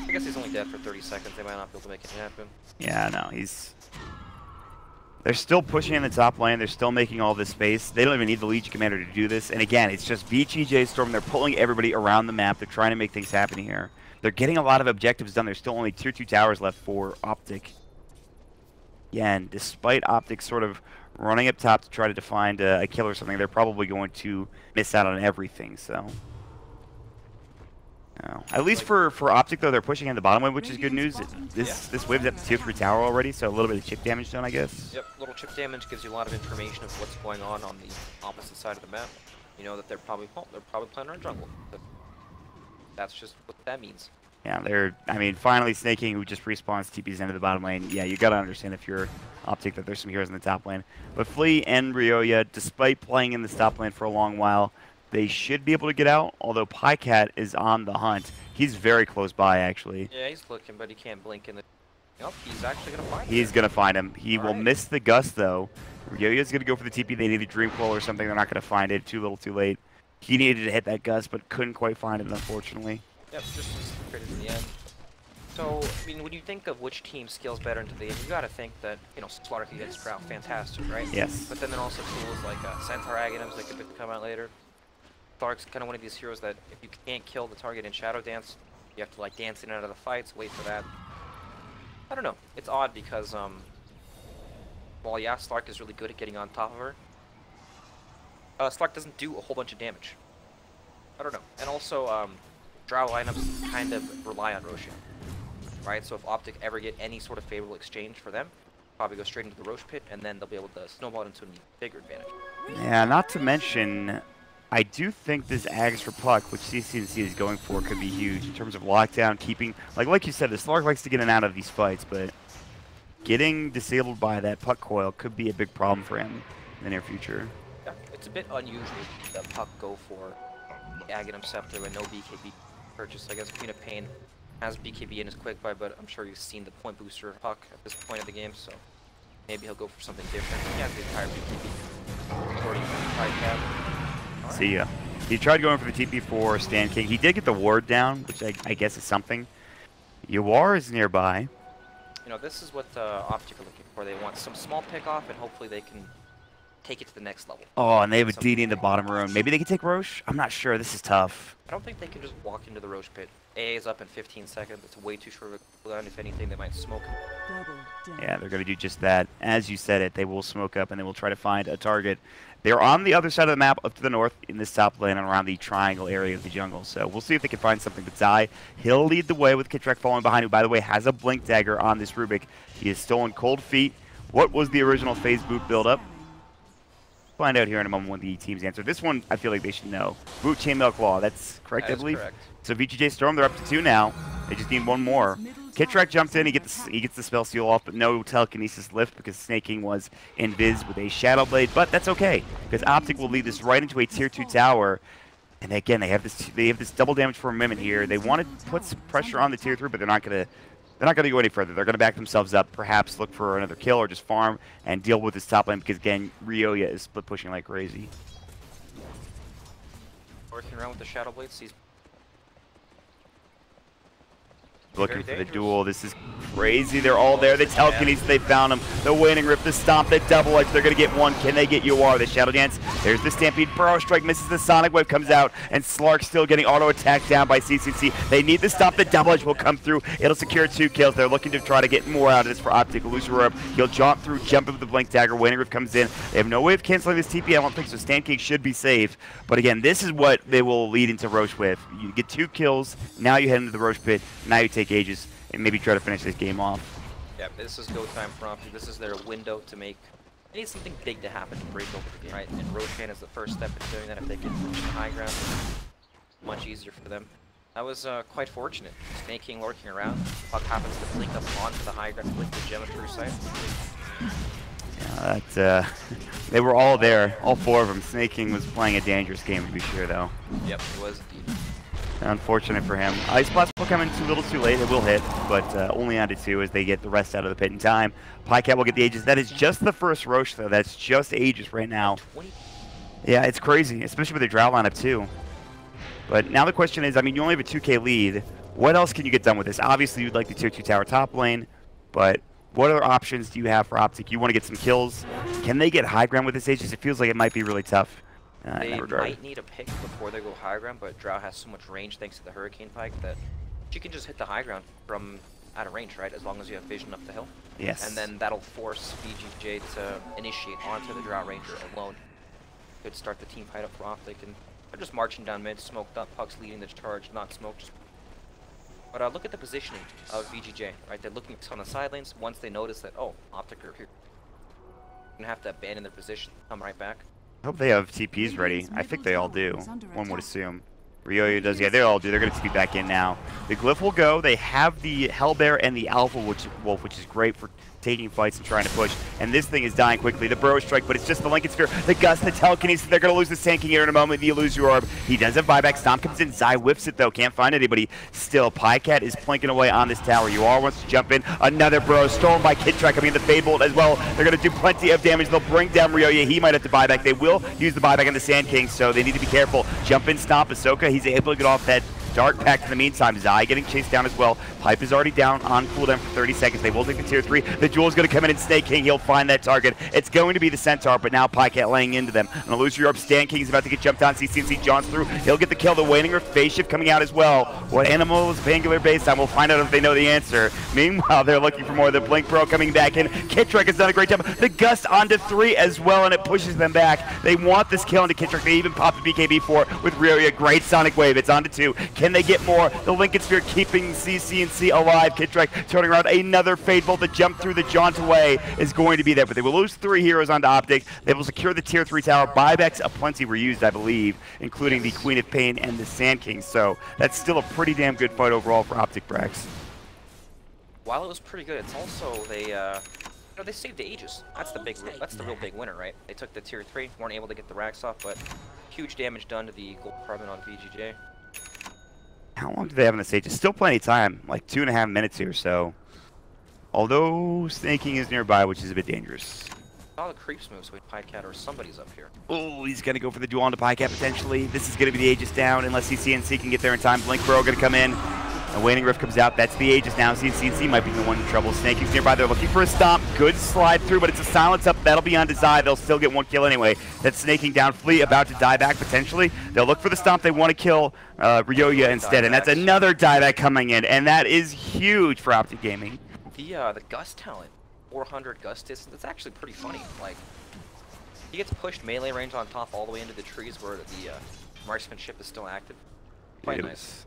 I guess he's only dead for 30 seconds. They might not be able to make it happen. Yeah, no, they're still pushing in the top lane. They're still making all this space. They don't even need the Legion Commander to do this. And again, it's just VGJ.Storm. They're pulling everybody around the map. They're trying to make things happen here. They're getting a lot of objectives done. There's still only tier 2 towers left for OpTic. Again, despite OpTic sort of running up top to try to find a kill or something, they're probably going to miss out on everything. So, at least for OpTic though, they're pushing in the bottom wave, which is good news. This wave's at the tier 3 tower already, so a little bit of chip damage done, I guess. Yep, little chip damage gives you a lot of information of what's going on the opposite side of the map. You know that they're probably playing around jungle. But that's just what that means. Yeah, finally Snake King, who just respawns TP's into the bottom lane. Yeah, you gotta understand if you're OpTic that there's some heroes in the top lane. But Flea and Ryoya, despite playing in the top lane for a long while, they should be able to get out, although Pycat is on the hunt. He's very close by, actually. Yeah, he's looking, but he can't blink in the... Nope, he's actually going to find him. He's going to find him. He will miss the gust, though. Ryoya's going to go for the TP. They need a Dream Coil or something. They're not going to find it. Too little, too late. He needed to hit that gust, but couldn't quite find it, unfortunately. Yep, just critted in the end. So, I mean, when you think of which team scales better into the game, you got to think that, you know, Slark against Sprout, fantastic, right? Yes. But then there are also tools like Centaur Aghanims that could come out later. Slark's kind of one of these heroes that if you can't kill the target in Shadow Dance, you have to like dance in and out of the fights, wait for that. I don't know. It's odd because, while yeah, Slark is really good at getting on top of her, Slark doesn't do a whole bunch of damage. I don't know. And also, Drow lineups kind of rely on Roshan, right? So if OpTic ever get any sort of favorable exchange for them, probably go straight into the Roche pit, and then they'll be able to snowball into a bigger advantage. Yeah, not to mention, I do think this Ags for Puck, which CCNC is going for, could be huge in terms of lockdown, keeping... Like you said, the Slark likes to get in and out of these fights, but getting disabled by that Puck coil could be a big problem for him in the near future. Yeah, it's a bit unusual that Puck go for the Aghanim Scepter and no BKB purchase. I guess Queen of Pain has BKB in his quick buy, but I'm sure you've seen the point booster of Puck at this point of the game, so maybe he'll go for something different. He has the entire BKB. According to the See ya. He tried going for the TP for Stan King. He did get the ward down, which I guess is something. Yawar is nearby. You know, this is what OpTic are looking for. They want some small pick off, and hopefully they can take it to the next level. Oh, and they have a DD in the bottom room. Maybe they can take Roche? I'm not sure. This is tough. I don't think they can just walk into the Roche pit. AA is up in 15 seconds. It's way too short of a cooldown. If anything, they might smoke him. Yeah, they're going to do just that. As you said it, they will smoke up, and they will try to find a target. They're on the other side of the map, up to the north, in this top lane and around the triangle area of the jungle. So we'll see if they can find something. But Zai, he'll lead the way with Kittrek falling behind, who, by the way, has a Blink Dagger on this Rubik. He has stolen Cold Feet. What was the original phase boot build-up? Find out here in a moment when the teams answer. This one, I feel like they should know. Boot Chainmail Claw, that's correct, I believe? Correct. So VGJ.Storm, they're up to 2 now. They just need one more. Kittrek jumps in, he gets the spell seal off, but no telekinesis lift because Snake King was invis with a Shadow Blade, but that's okay, because OpTic will lead this right into a tier 2 tower. And again, they have this double damage for a minute here. They want to put some pressure on the tier 3, but they're not gonna go any further. They're gonna back themselves up, perhaps look for another kill or just farm and deal with this top lane because again, Ryoya is split pushing like crazy. Working around with the Shadow Blade, sees looking for the duel. This is crazy. They're all there. The telekinesis, they found him. The Waning Rip, the Stomp, the Double Edge. They're going to get one. Can they get Yawar? The Shadow Dance. There's the Stampede. Burrow Strike misses. The Sonic Wave comes out. And Slark still getting auto-attacked down by CCC. They need the Stomp. The Double Edge will come through. It'll secure 2 kills. They're looking to try to get more out of this for OpTic. Lucifer up. He'll jump through, jump in with the Blink Dagger. Waning Rip comes in. They have no way of canceling this TP. I don't think so. Stan King should be safe. But again, this is what they will lead into Roche with. You get 2 kills. Now you head into the Roche pit. Now you take Aegis and maybe try to finish this game off. Yeah, this is go time for OpTic. This is their window to make... They need something big to happen to break over the game, right? And Roshan is the first step in doing that. If they can reach the high ground, much easier for them. That was quite fortunate. Snake King lurking around. Puck happens to blink up onto the high ground with the gem of true sight. Yeah, they were all there, all 4 of them. Snake King was playing a dangerous game to be sure, though. Yep, it was indeed. Unfortunate for him. Ice Blast will come in too little too late. It will hit, but only onto 2 as they get the rest out of the pit in time. Pycat will get the Aegis. That is just the first Roche, though. That's just Aegis right now. Yeah, it's crazy, especially with the Drow lineup, too. But now the question is, I mean, you only have a 2K lead. What else can you get done with this? Obviously, you'd like the tier 2 tower top lane, but what other options do you have for OpTic? You want to get some kills. Can they get high ground with this Aegis? It feels like it might be really tough in They that regard. might need a pick before they go high ground, but Drow has so much range thanks to the Hurricane Pike that she can just hit the high ground from out of range, right? As long as you have vision up the hill. Yes. And then that'll force VGJ to initiate onto the Drow Ranger alone. Could start the team fight up for OpTic, and they're just marching down mid, smoked up, Puck's leading the charge, not smoked, just... But look at the positioning of VGJ, right? They're looking on the side lanes. Once they notice that, oh, OpTic are here, they're gonna have to abandon their position, come right back. I hope they have TPs ready. I think they all do. One would assume. Ryoyo does. Yeah, they all do. They're going to TP back in now. The Glyph will go. They have the Hellbear and the Alpha Wolf, which is great for taking fights and trying to push. And this thing is dying quickly. The Burrow Strike, but it's just the Lincoln Sphere. The Gust, the Telekinesis. They're going to lose the Sand King here in a moment. The Illusory Orb. He does have buyback. Stomp comes in. Zai whips it, though. Can't find anybody. Still, Pycat is plinking away on this tower. UR wants to jump in. Another Burrow. Stolen by Kidtrack. I mean, the Fade Bolt as well. They're going to do plenty of damage. They'll bring down Ryoyo. He might have to buy back. They will use the buyback on the Sand King, so they need to be careful. Jump in, Stomp. Ahsoka, he's able to get off that Dark Pact in the meantime. Zai getting chased down as well. Pipe is already down on cooldown for 30 seconds. They will take the tier 3. The Jewel's going to come in and Snake King. He'll find that target. It's going to be the Centaur, but now Pycat laying into them. An Illusory Orb. Stan King's about to get jumped on. CCNC John's through. He'll get the kill. The Waning Rift Phase Shift coming out as well. What animal is Vangular based on? We'll find out if they know the answer. Meanwhile, they're looking for more. The Blink Pro coming back in. Kidtrack has done a great job. The Gust onto 3 as well, and it pushes them back. They want this kill into Kidtrack. They even pop the BKB for with Ryoyo. Great Sonic Wave. It's onto 2. Can they get more? The Lincoln Sphere keeping CCNC alive. Kidtrack turning around. Another Fade Bolt. The jump through the jaunt away is going to be there, but they will lose 3 heroes onto OpTic. They will secure the tier 3 tower. Buybacks aplenty were used, I believe, including the Queen of Pain and the Sand King. So that's still a pretty damn good fight overall for OpTic, Brax. While it was pretty good, it's also they they saved the Aegis. That's the real big winner, right? They took the tier 3, weren't able to get the racks off, but huge damage done to the gold carbon on VGJ. How long do they have on the stage? It's still plenty of time, like 2.5 minutes here, so. Although Snaking is nearby, which is a bit dangerous. All the creeps moves with Pycat or somebody's up here. Oh, he's going to go for the duel onto Pycat potentially. This is going to be the Aegis down unless CCNC can get there in time. Blink Pro going to come in. A Waning Rift comes out. That's the Aegis now. CCNC might be the one in trouble. Snaking's nearby. They're looking for a stomp. Good slide through, but it's a silence up. That'll be on Desai. They'll still get 1 kill anyway. That's Snaking down. Flea about to die back potentially. They'll look for the stomp. They want to kill Ryoyo instead, and that's another dieback coming in, and that is huge for OpTic Gaming. The Gust talent, 400 Gust distance. It's actually pretty funny. Like, he gets pushed melee range on top all the way into the trees where the marksmanship is still active. Quite nice.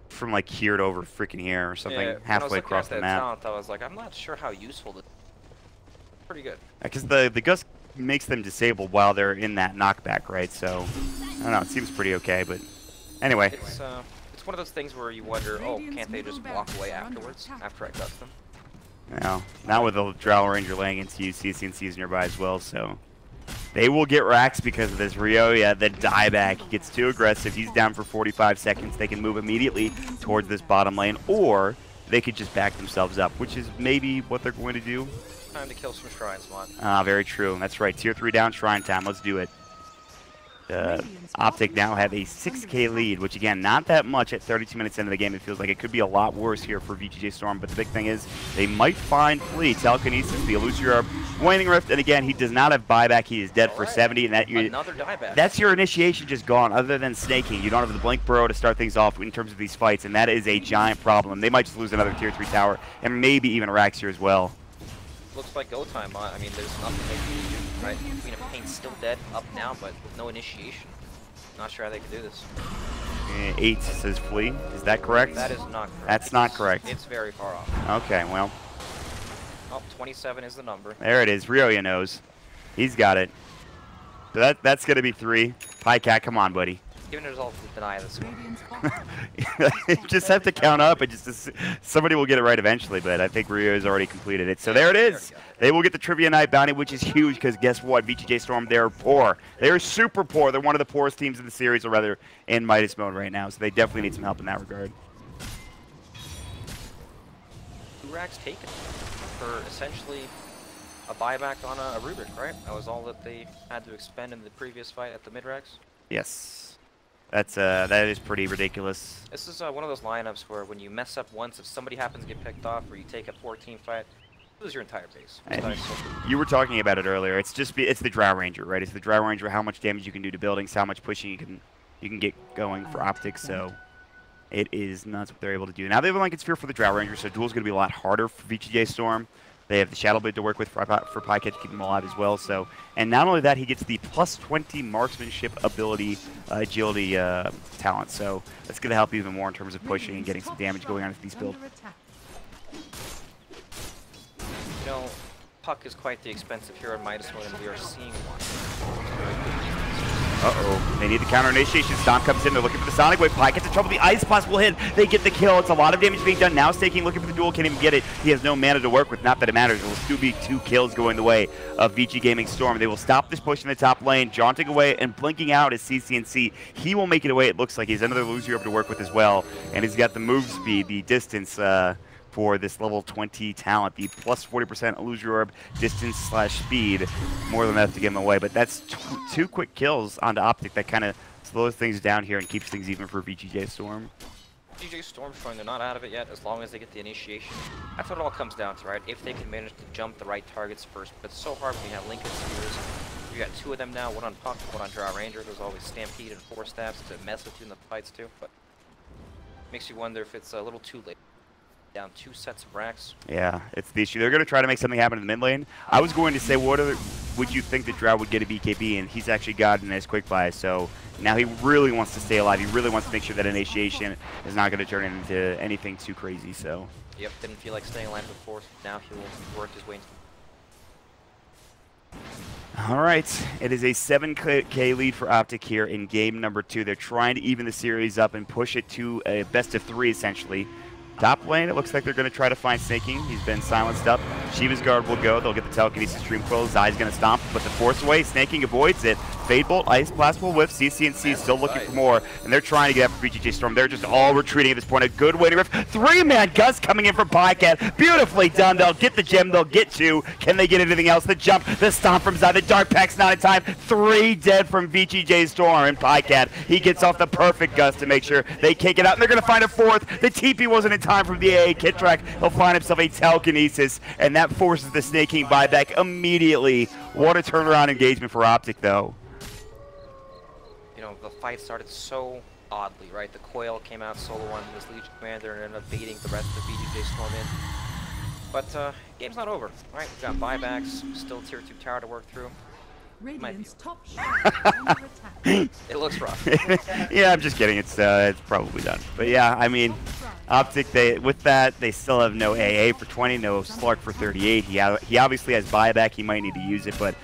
From like here to over freaking here or something, halfway across the map. Talent, I was like, I'm not sure how useful this is. Pretty good. Because the Gust makes them disabled while they're in that knockback, right? So, I don't know, it seems pretty okay, but anyway. It's one of those things where you wonder, oh, can't they just walk away afterwards, after I Gust them? No, not with the Drow Ranger laying into you. CCNC is nearby as well, so they will get racks because of this. Ryoyo, the dieback, gets too aggressive. He's down for 45 seconds. They can move immediately towards this bottom lane, or they could just back themselves up, which is maybe what they're going to do. Time to kill some shrines, Mon. Ah, very true. That's right. Tier 3 down, shrine time. Let's do it. OpTic now have a 6K lead, which again, not that much at 32 minutes into the game. It feels like it could be a lot worse here for VGJ.Storm, but the big thing is they might find Flea, Telekinesis, the Illusory Orb, Waning Rift, and again, he does not have buyback. He is dead for 70, and another dieback. That's your initiation just gone, other than Snaking. You don't have the Blink Burrow to start things off in terms of these fights, and that is a giant problem. They might just lose another tier 3 tower, and maybe even racks here as well. Looks like go time. I mean, there's nothing they can do, right? Queen of Pain's still dead, up now, but with no initiation. Not sure how they can do this. 8 says Flea. Is that correct? That is not correct. That's not correct. It's very far off. Okay, well. Oh, 27 is the number. There it is. Ryoyo knows. He's got it. So that's going to be 3. Pycat, come on, buddy. Giving a result to deny this one. You just have to count up, and just somebody will get it right eventually, but I think Ryo's already completed it. So there it is. They will get the Trivia Night bounty, which is huge because guess what? VGJ.Storm, they're poor. They're super poor. They're one of the poorest teams in the series, or rather in Midas Mode right now, so they definitely need some help in that regard. 2 racks taken for essentially a buyback on a Rubik, right? That was all that they had to expend in the previous fight at the mid-racks. Yes. That is pretty ridiculous. This is one of those lineups where when you mess up once, if somebody happens to get picked off or you take a 4-team fight, you lose your entire base. You were talking about it earlier. It's the Drow Ranger, right? It's the Drow Ranger, how much damage you can do to buildings, how much pushing you can get going for OpTic, so it is nuts what they're able to do. Now they have a Blanket Sphere for the Drow Ranger, so duel's going to be a lot harder for VGJ.Storm. They have the Shadow Blade to work with for Pycat to keep him alive as well. So, and not only that, he gets the +20 marksmanship ability, agility talent. So that's going to help even more in terms of pushing and getting some damage going on with these builds. You know, Puck is quite the expensive hero in Midas Mode, and we are seeing one. Uh-oh. They need the counter initiation. Stomp comes in. They're looking for the Sonic Wave. Pike gets in trouble. The Ice Blast will hit. They get the kill. It's a lot of damage being done. Now Staking looking for the duel. Can't even get it. He has no mana to work with. Not that it matters. There will still be 2 kills going the way of VG Gaming Storm. They will stop this push in the top lane. Jaunting away and blinking out is CCNC. He will make it away, it looks like. He's another loser able to work with as well. And he's got the move speed, the distance, for this level 20 talent, the +40% Illusory Orb, distance/speed, more than enough to get him away. But that's 2 quick kills onto OpTic. That kind of slows things down here and keeps things even for VGJ.Storm. VGJ.Storm showing they're not out of it yet, as long as they get the initiation. That's what it all comes down to, right? If they can manage to jump the right targets first. But it's so hard when you have Lincoln Spears. You got 2 of them now, one on Puck, one on Drow Ranger. There's always Stampede and 4 stabs to mess with you in the fights too. But makes you wonder if it's a little too late. Down 2 sets of racks. Yeah, it's the issue. They're going to try to make something happen in the mid lane. I was going to say, would you think that Drow would get a BKB, and he's actually gotten his quick buy, so now he really wants to stay alive. He really wants to make sure that initiation is not going to turn into anything too crazy, so. Yep, didn't feel like staying alive before, now he will work his way into. All right, it is a 7K lead for OpTic here in game number 2. They're trying to even the series up and push it to a best-of-3, essentially. Top lane, it looks like they're going to try to find Snaking. He's been silenced up. Shiva's Guard will go. They'll get the Telekinesis Dream Quill. Zai's going to stomp, but the Force away. Snaking avoids it. Fade Bolt, Ice Blast will whiff. CCNC still looking for more, and they're trying to get after VGJ.Storm. They're just all retreating at this point. A good way to riff. 3-man Gust coming in from Pycat. Beautifully done. They'll get the gem. They'll get 2. Can they get anything else? The jump, the stomp from Zai. The Dark Pack's not in time. 3 dead from VGJ.Storm and Pycat. He gets off the perfect Gust to make sure they can't get out, and they're going to find a 4th. The TP wasn't in time from the AA Kit Track. He'll find himself a Telekinesis, and that forces the Snaking buyback immediately. What a turnaround engagement for OpTic, though. You know, the fight started so oddly, right? The Coil came out solo on this Legion Commander and ended up baiting the rest of VGJ.Storm in. But game's not over, right? We've got buybacks, still tier 2 tower to work through. Radiant's top shot under attack. It looks rough. Yeah, I'm just kidding. It's probably done. But yeah, I mean, OpTic, with that, they still have no AA for 20, no Slark for 38. He obviously has buyback. He might need to use it, but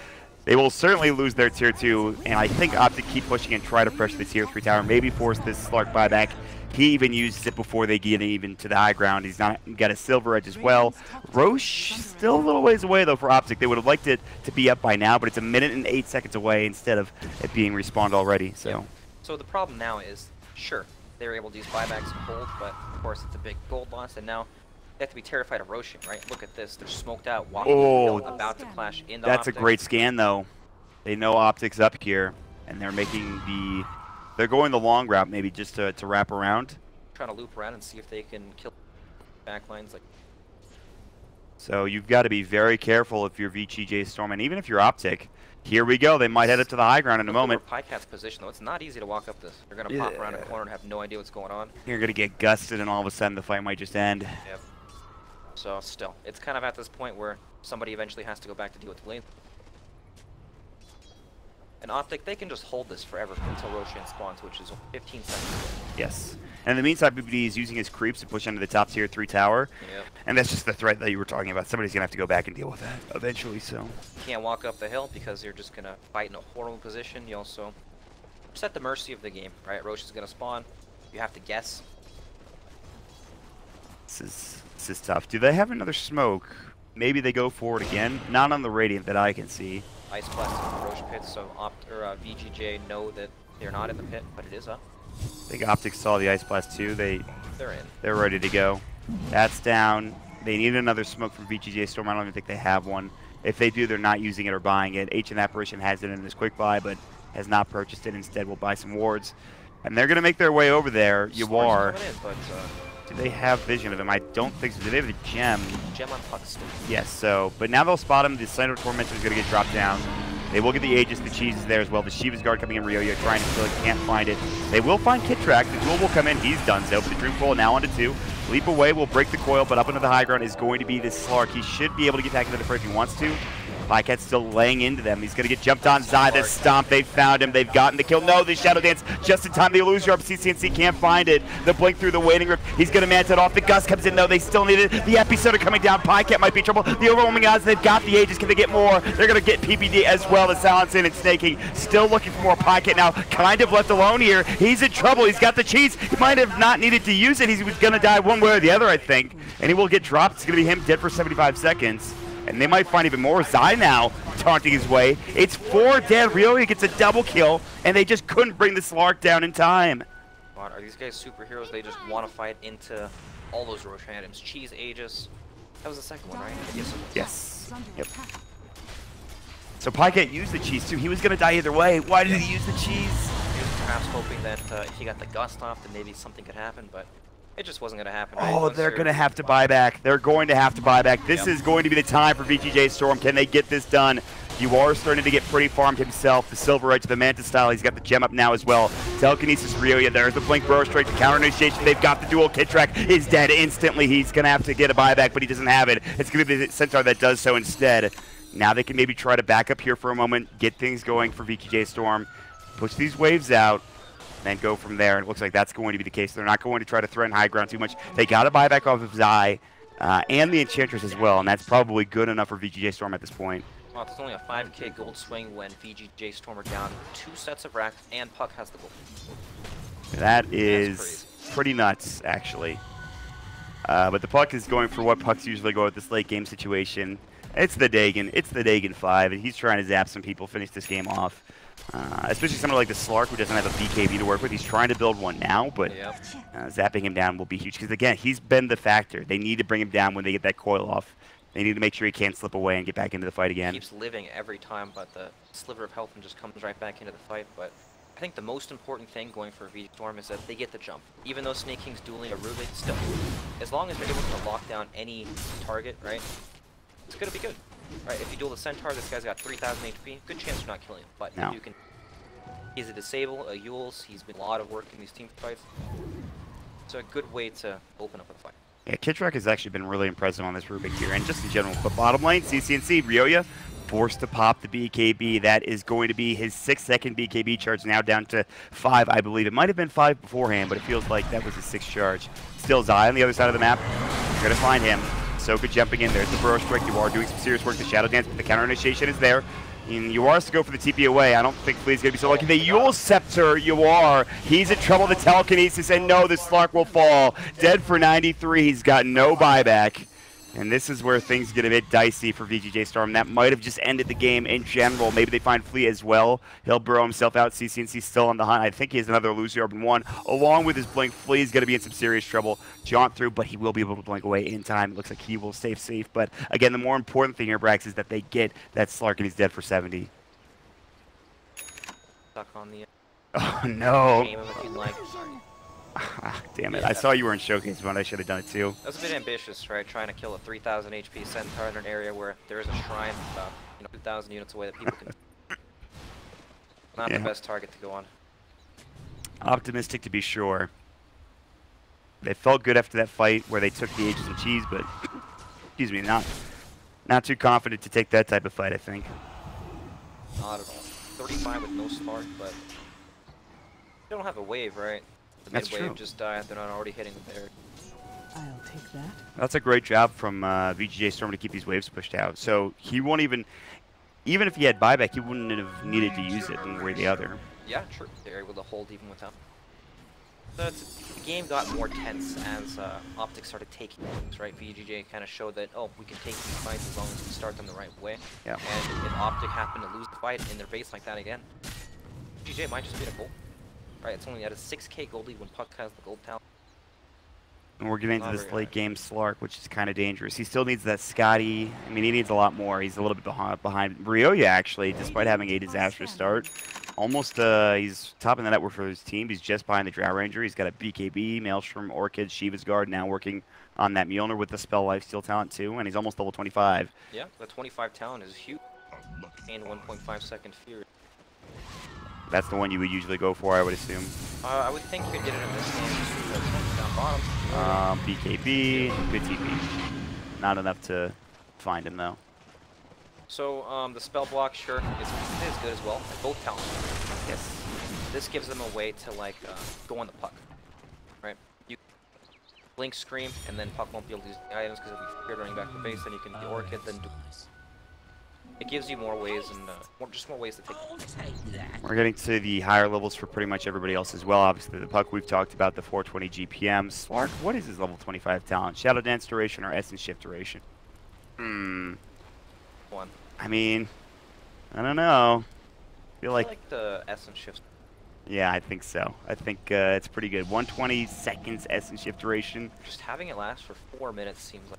they will certainly lose their tier 2. And I think OpTic keep pushing and try to pressure the tier 3 tower. Maybe force this Slark buyback. He even uses it before they get even to the high ground. He's got a Silver Edge as well. Roche still a little ways away, though, for OpTic. They would have liked it to be up by now, but it's 1 minute and 8 seconds away instead of it being respawned already. So, yeah. So the problem now is, sure, they were able to use buybacks and hold, but of course it's a big gold loss, and now they have to be terrified of Roshan, right? Look at this. They're smoked out, walking about to clash into That's OpTic. A great scan, though. They know OpTic's up here, and they're making the... They're going the long route, maybe, just to wrap around. Trying to loop around and see if they can kill backlines. So you've got to be very careful if you're VGJ.Storm, and even if you're OpTic. Here we go. They might head up to the high ground in a moment. Pycat's position, though, it's not easy to walk up this. They're going to pop around a corner and have no idea what's going on. You're going to get gusted, and all of a sudden the fight might just end. Yep. So still, it's kind of at this point where somebody eventually has to go back to deal with the lane. And OpTic, they can just hold this forever until Roshan spawns, which is 15 seconds away. Yes. And in the meantime, BBD is using his creeps to push into the top tier 3 tower. Yep. And that's just the threat that you were talking about. Somebody's going to have to go back and deal with that eventually, so. You can't walk up the hill because you're just going to fight in a horrible position. You also just at the mercy of the game, right? Roshan's going to spawn. You have to guess. This is tough. Do they have another smoke? Maybe they go forward again. Not on the Radiant that I can see. Ice Blast in the Roche pit, so VGJ know that they're not in the pit, but it is up. I think OpTic saw the Ice Blast too. They're in. They're ready to go. That's down. They need another smoke from VGJ.Storm. I don't even think they have one. If they do, they're not using it or buying it. Ancient Apparition has it in his quick buy, but has not purchased it. Instead, will buy some wards. And they're going to make their way over there. You are. Coming in, but, Do they have vision of him? I don't think so. Do they have a gem? Gem on Puck still. Yes, so. But now they'll spot him. The Slander Tormentor is going to get dropped down. They will get the Aegis. The Cheese is there as well. The Shiva's Guard coming in. Ryoya trying to kill it. Can't find it. They will find Kitrak. The duel will come in. He's done so. But the Dream Coil now onto 2. Leap away will break the coil, but up into the high ground is going to be this Slark. He should be able to get back into the fray if he wants to. Pycat's still laying into them. He's going to get jumped on. Zai, the stomp. They found him. They've gotten the kill. No, the Shadow Dance just in time. The Illusion Orb. CCNC can't find it. The blink through the waiting room. He's going to manta it off. The Gust comes in. No, they still need it. The Epicenter coming down. Pycat might be in trouble. The Overwhelming Odds. They've got the Aegis. Can they get more? They're going to get PPD as well. The Silence in and Snaking. Still looking for more. Pycat now kind of left alone here. He's in trouble. He's got the Cheese. He might have not needed to use it. He was going to die one way or the other, I think. And he will get dropped. It's going to be him dead for 75 seconds. And they might find even more. Zai now taunting his way. It's 4 dead. Ryoya gets a double kill, and they just couldn't bring the Slark down in time. Are these guys superheroes? They just want to fight into all those Roshan items. Cheese, Aegis. That was the second one, right? Yes. Yep. So Pycat used the Cheese, too. He was going to die either way. Why did he use the Cheese? He was perhaps hoping that if he got the Gust off, then maybe something could happen, but it just wasn't going to happen. Right? Oh, they're going to have to buy back. They're going to have to buy back. This is going to be the time for VGJ.Storm. Can they get this done? You are starting to get pretty farmed himself. The Silver Edge, the Manta style. He's got the gem up now as well. Telekinesis Ryoya. There's the Blink Burrow Strike, the counter initiation. They've got the duel. Kitrak is dead instantly. He's going to have to get a buyback, but he doesn't have it. It's going to be the Centaur that does so instead. Now they can maybe try to back up here for a moment, get things going for VGJ.Storm, push these waves out, then go from there. And it looks like that's going to be the case. They're not going to try to threaten high ground too much. They got to buy back off of Zai and the Enchantress as well, and that's probably good enough for VGJ.Storm at this point. Well, it's only a 5k gold swing when VGJ.Storm are down 2 sets of racks and Puck has the gold. That is pretty nuts, actually. But the Puck is going for what Pucks usually go at this late game situation. It's the Dagon. It's the Dagon 5, and he's trying to zap some people, finish this game off. Especially someone like the Slark, who doesn't have a BKB to work with. He's trying to build one now, but zapping him down will be huge. Because, again, he's been the factor. They need to bring him down when they get that coil off. They need to make sure he can't slip away and get back into the fight again. He keeps living every time, but the sliver of health and just comes right back into the fight. But I think the most important thing going for VGJ.Storm is that they get the jump. Even though Snake King's dueling a Rubik, still, as long as they're able to lock down any target, right, it's going to be good. Right, if you duel the Centaur, this guy's got 3,000 HP, good chance you're not killing him. But if you can, he's a Disable, a Yules, he's been a lot of work in these team fights. So a good way to open up a fight. Yeah, Kitrak has actually been really impressive on this Rubik here, and just in general. But bottom lane, CCNC, Ryoya forced to pop the BKB. That is going to be his 6-second BKB charge, now down to 5, I believe. It might have been 5 beforehand, but it feels like that was his 6th charge. Still Zai on the other side of the map. You're going to find him. Soka jumping in. There's the Burrow Strike. You are doing some serious work. The Shadow Dance, but the counter initiation is there. And you are to go for the TP away. I don't think Flea's going to be so lucky. The Yule Scepter, you are. He's in trouble. The Telekinesis, and no, the Slark will fall. Dead for 93. He's got no buyback. And this is where things get a bit dicey for VGJ.Storm. That might have just ended the game in general. Maybe they find Flea as well. He'll burrow himself out. CCNC still on the hunt. I think he has another Illusion Orb in 1. Along with his blink, Flea's going to be in some serious trouble. Jaunt through, but he will be able to blink away in time. It looks like he will stay safe. But again, the more important thing here, Brax, is that they get that Slark, and he's dead for 70. Stuck on the Oh, no. game if you'd like. Sorry. Damn it. I saw you were in Showcase, but I should have done it too. That's a bit ambitious, right? Trying to kill a 3,000 HP Centaur in an area where there is a shrine about 2,000 units away that people can... Not the best target to go on. Optimistic to be sure. They felt good after that fight where they took the Aegis and Cheese, but excuse me, not too confident to take that type of fight, I think. Not at all. 35 with no spark, but they don't have a wave, right? The mid-wave just died. They're not already hitting the bear. I'll take that. That's a great job from VGJ.Storm to keep these waves pushed out. So he won't even if he had buyback, he wouldn't have needed to use it one way or the other. Yeah, true. They're able to hold even without. So the game got more tense as OpTic started taking things, right? VGJ kind of showed that, oh, we can take these fights as long as we start them the right way. Yeah. And if OpTic happen to lose the fight in their base like that again, VGJ might just be a goal. Right, it's only at a 6k gold lead when Puck has the gold talent. And we're getting into Not this very late high. game Slark, which is kind of dangerous. He still needs that Scotty. I mean, he needs a lot more. He's a little bit behind Ryoya, actually, despite having a disastrous start. Almost, he's topping the network for his team. He's just behind the Drow Ranger. He's got a BKB, Maelstrom, Orchid, Shiva's Guard, now working on that Mjolnir with the Spell Lifesteal talent, too. And he's almost level 25. Yeah, the 25 talent is huge. And 1.5 second Fury. That's the one you would usually go for, I would assume. I would think you did it in this game just because it's down bottom. BKB, good TP. Not enough to find him, though. So, the spell block, sure, is good as well. And both talents. Yes. This gives them a way to, like, go on the puck. Right? You blink, scream, and then puck won't be able to use the items because it'll be feared running back to base, then you can do Orchid, then do... It gives you more ways and just more ways to take. We're getting to the higher levels for pretty much everybody else as well. Obviously, the puck we've talked about, the 420 GPM. Slark, what is his level 25 talent? Shadow Dance duration or Essence Shift duration? One. I mean, I don't know. I feel like the Essence Shift. Yeah, I think so. I think it's pretty good. 120 seconds Essence Shift duration. Just having it last for 4 minutes seems like...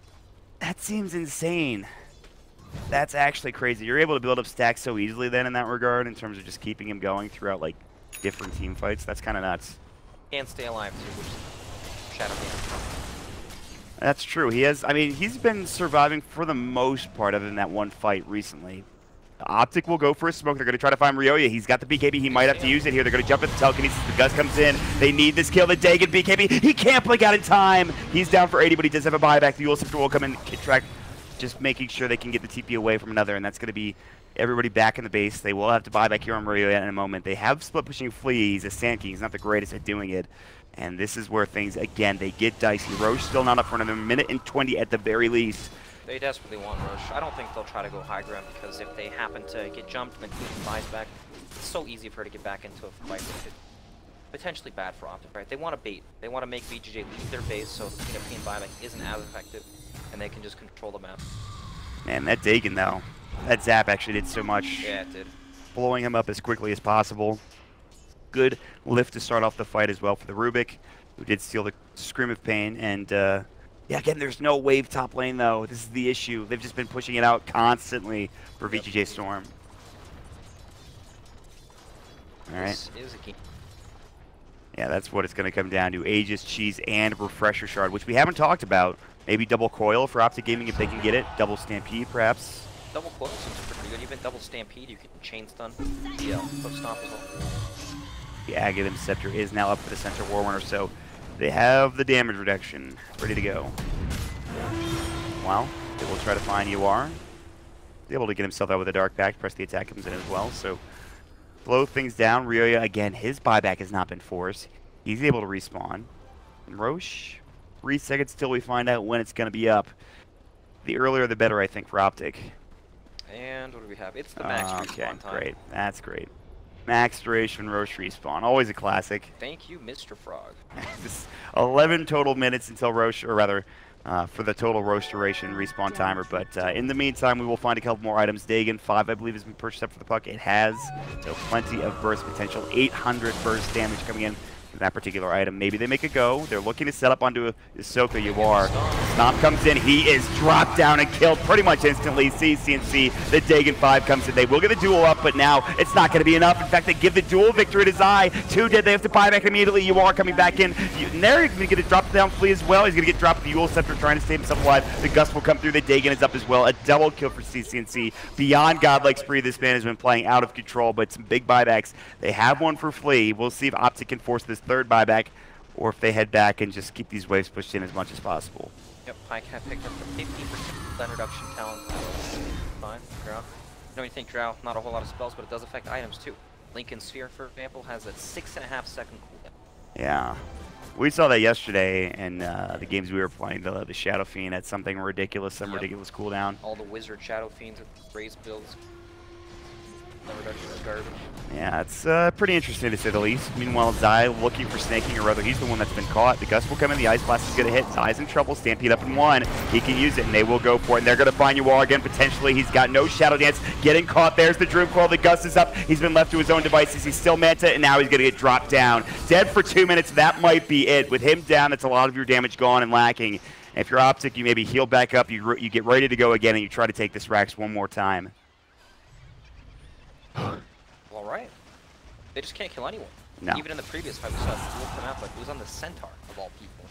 That seems insane. That's actually crazy. You're able to build up stacks so easily then in that regard, in terms of just keeping him going throughout like different team fights. That's kind of nuts. And stay alive too, which is Shadow Dance. That's true. He has. I mean, he's been surviving for the most part, other than that one fight recently. OpTic will go for a smoke. They're going to try to find Ryoya. He's got the BKB. He might have to use it here. They're going to jump at the telekinesis. The Gus comes in. They need this kill. The Dagon BKB. He can't blink out in time. He's down for 80, but he does have a buyback. The Yule Scepter will come in. Kit track. Just making sure they can get the TP away from another, and that's going to be everybody back in the base. They will have to buy back here on Ryoya in a moment. They have split pushing Flea. He's a Sand King. He's not the greatest at doing it. And this is where things, again, they get dicey. Roche still not up for another minute and 20 at the very least. They desperately want Roche. I don't think they'll try to go high ground, because if they happen to get jumped and then Queen buys back, it's so easy for her to get back into a fight. It's potentially bad for OpTic, right? They want to bait. They want to make VGJ leave their base so Queen buyback isn't as effective, and they can just control the map. Man, that Dagon, though, that zap actually did so much. Yeah, it did. Blowing him up as quickly as possible. Good lift to start off the fight as well for the Rubik, who did steal the Scream of Pain. And, yeah, again, there's no wave top lane, though. This is the issue. They've just been pushing it out constantly for VGJ.Storm. All right. This is a game. Yeah, that's what it's going to come down to. Aegis, Cheese, and Refresher Shard, which we haven't talked about. Maybe double Coil for OpTic Gaming if they can get it. Double Stampede, perhaps. Double Coil seems pretty good. Even double Stampede, you can chain stun. Yeah, foot stomp as well. The Agatham Scepter is now up for the Centaur Warrunner, so they have the damage reduction ready to go. Well, they will try to find UR. He's able to get himself out with a Dark Pact. Press the attack comes in as well, so slow things down. Ryoya, again, his buyback has not been forced. He's able to respawn. And Roche, 3 seconds till we find out when it's going to be up. The earlier the better, I think, for OpTic. And what do we have? It's the max respawn time. Great. That's great. Max duration Roche respawn. Always a classic. Thank you, Mr. Frog. This 11 total minutes until Roche, or rather, for the total Roche duration respawn timer. But in the meantime, we will find a couple more items. Dagon 5, I believe, has been purchased up for the puck. It has, so plenty of burst potential. 800 burst damage coming in from that particular item. Maybe they make a go. They're looking to set up onto Ahsoka. Yuar. Stomp comes in. He is dropped down and killed pretty much instantly. CNC. The Dagon 5 comes in. They will get the duel up, but now it's not going to be enough. In fact, they give the duel victory to Zai. 2 dead. They have to buy back immediately. Yuar coming back in. Nary going to get a drop down Flea as well. He's going to get dropped with the Yule Scepter trying to save himself alive. The Gust will come through. The Dagon is up as well. A double kill for CNC. Beyond godlike spree, this man has been playing out of control, but some big buybacks. They have one for Flea. We'll see if OpTic can force this third buyback, or if they head back and just keep these waves pushed in as much as possible. Yep, Pycat picked up the 50% stun reduction talent. Fine, Drow. You know, you think Drow, not a whole lot of spells, but it does affect items too. Lincoln Sphere, for example, has a 6.5 second cooldown. Yeah. We saw that yesterday in the games we were playing. The Shadow Fiend had something ridiculous, ridiculous cooldown. All the Wizard Shadow Fiends with raised builds. The reduction is garbage. Yeah, it's pretty interesting to say the least. Meanwhile, Zai looking for snaking, or rather, he's the one that's been caught. The Gust will come in, the Ice Blast is going to hit. Zai's in trouble, Stampede up in 1. He can use it, and they will go for it. And they're going to find you all again, potentially. He's got no Shadow Dance, getting caught. There's the Dream Coil. The Gust is up. He's been left to his own devices. He's still Manta, and now he's going to get dropped down. Dead for 2 minutes. That might be it. With him down, that's a lot of your damage gone and lacking. And if you're OpTic, you maybe heal back up, you get ready to go again, and you try to take this Rax one more time. All right. They just can't kill anyone. No. Even in the previous fight, we saw a duel come out, but it was on the Centaur, of all people.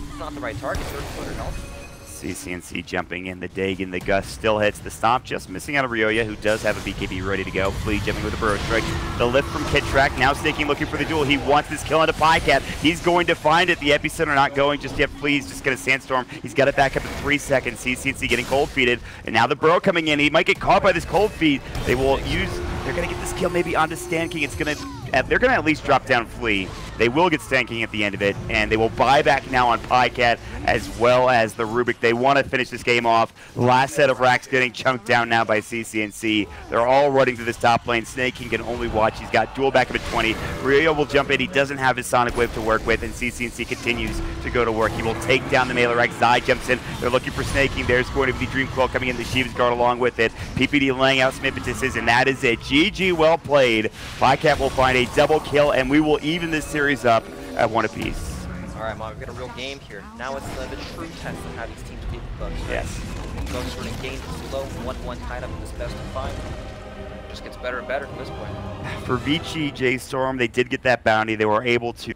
It's not the right target, 30-footer health. CCNC jumping in, the Dig and the Gust still hits the stop, just missing out of Ryoya, who does have a BKB ready to go. Flea jumping with a Burrow Strike. The lift from Kit Track, now Snaking looking for the duel. He wants this kill into Pycat. He's going to find it. The Epicenter not going just yet. Flea's just going to Sandstorm. He's got it back up in 3 seconds. CCNC getting cold feeded, and now the Burrow coming in. He might get caught by this cold feed. They will use, they're going to get this kill maybe onto Sand King. It's going to, they're going to at least drop down Flea. They will get Sand King at the end of it, and they will buy back now on Pycat as well as the Rubik. They want to finish this game off. Last set of racks getting chunked down now by CCNC. They're all running to this top lane. Snake King can only watch. He's got duel back up at 20. Ryo will jump in. He doesn't have his Sonic Wave to work with, and CCNC continues to go to work. He will take down the melee rack. Zai jumps in. They're looking for Snake King. There's going to be the Dream Coil coming in. The Shiva's Guard along with it. PPD laying out some impetuses, and that is it. GG, well played. Pycat will find a double kill, and we will even this series up at 1 apiece. All right, Mom, we've got a real game here. Now it's the true test of how these teams beat the Bugs. Right? Yes. Bugs sort of gained slow, 1-1 tied up in this best of 5. Just gets better and better from this point. For VGJ.Storm, they did get that bounty. They were able to